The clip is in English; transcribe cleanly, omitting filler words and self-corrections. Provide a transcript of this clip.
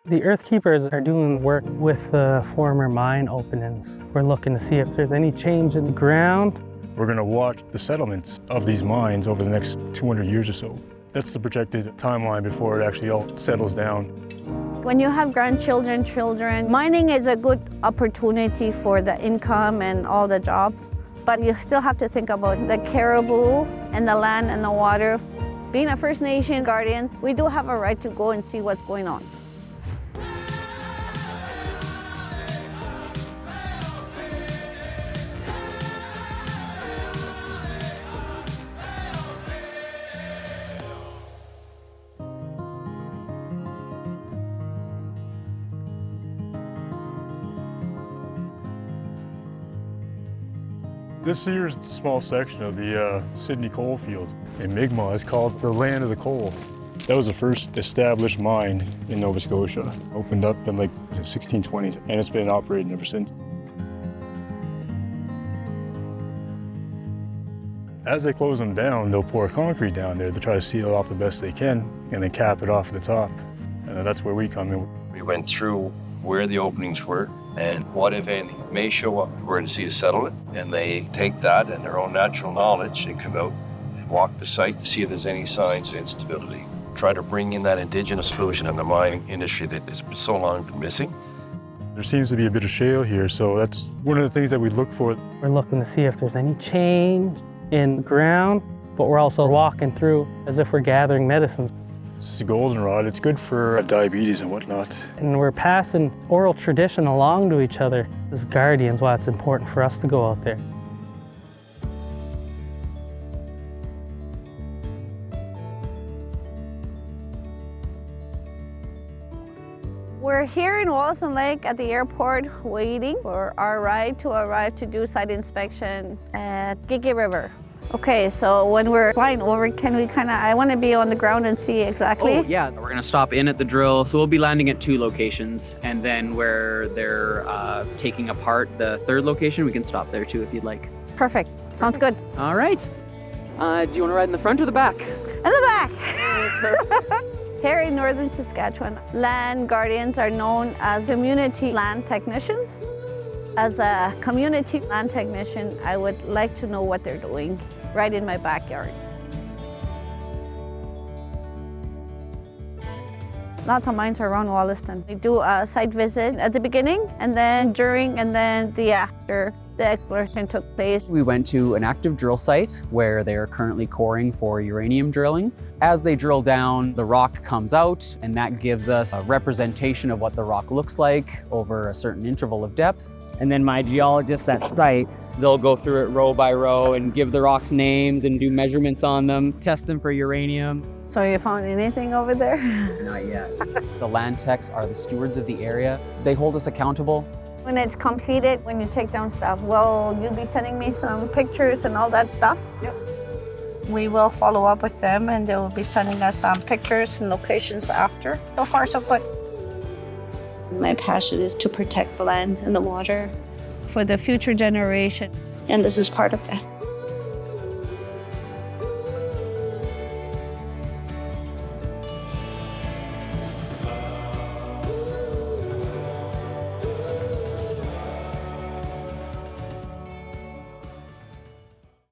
The earth keepers are doing work with the former mine openings. We're looking to see if there's any change in the ground. We're going to watch the settlements of these mines over the next 200 years or so. That's the projected timeline before it actually all settles down. When you have grandchildren, children, mining is a good opportunity for the income and all the jobs. But you still have to think about the caribou and the land and the water. Being a First Nation guardian, we do have a right to go and see what's going on. This here is a small section of the Sydney coal field in Mi'kmaq. It's called the land of the coal. That was the first established mine in Nova Scotia. Opened up in like the 1620s, and it's been operating ever since. As they close them down, they'll pour concrete down there to try to seal it off the best they can, and then cap it off at the top. And that's where we come in. We went through where the openings were and what, if anything, may show up. We're going to see a settlement, and they take that and their own natural knowledge and come out and walk the site to see if there's any signs of instability. Try to bring in that Indigenous solution in the mining industry that has been so long been missing. There seems to be a bit of shale here, so that's one of the things that we look for. We're looking to see if there's any change in the ground, but we're also walking through as if we're gathering medicine. This is a goldenrod. It's good for diabetes and whatnot. And we're passing oral tradition along to each other. As guardians, why it's important for us to go out there. We're here in Wilson Lake at the airport waiting for our ride to arrive to do site inspection at Gigi River. Okay, so when we're flying over, can we I want to be on the ground and see exactly? Oh, yeah. We're going to stop in at the drill. So we'll be landing at 2 locations. And then where they're taking apart the 3rd location, we can stop there too if you'd like. Perfect. Sounds good. All right. Do you want to ride in the front or the back? In the back. Here in northern Saskatchewan, land guardians are known as community land technicians. As a community land technician, I would like to know what they're doing right in my backyard. Lots of mines are around Wollaston. We do a site visit at the beginning, and then during, and then the after the exploration took place. We went to an active drill site where they are currently coring for uranium drilling. As they drill down, the rock comes out, and that gives us a representation of what the rock looks like over a certain interval of depth. And then my geologists at site, they'll go through it row by row and give the rocks names and do measurements on them, test them for uranium. So you found anything over there? Not yet. The land techs are the stewards of the area. They hold us accountable. When it's completed, when you take down stuff, well, you'll be sending me some pictures and all that stuff? Yep. We will follow up with them, and they will be sending us some pictures and locations after. So far, so good. My passion is to protect the land and the water for the future generation, and this is part of that.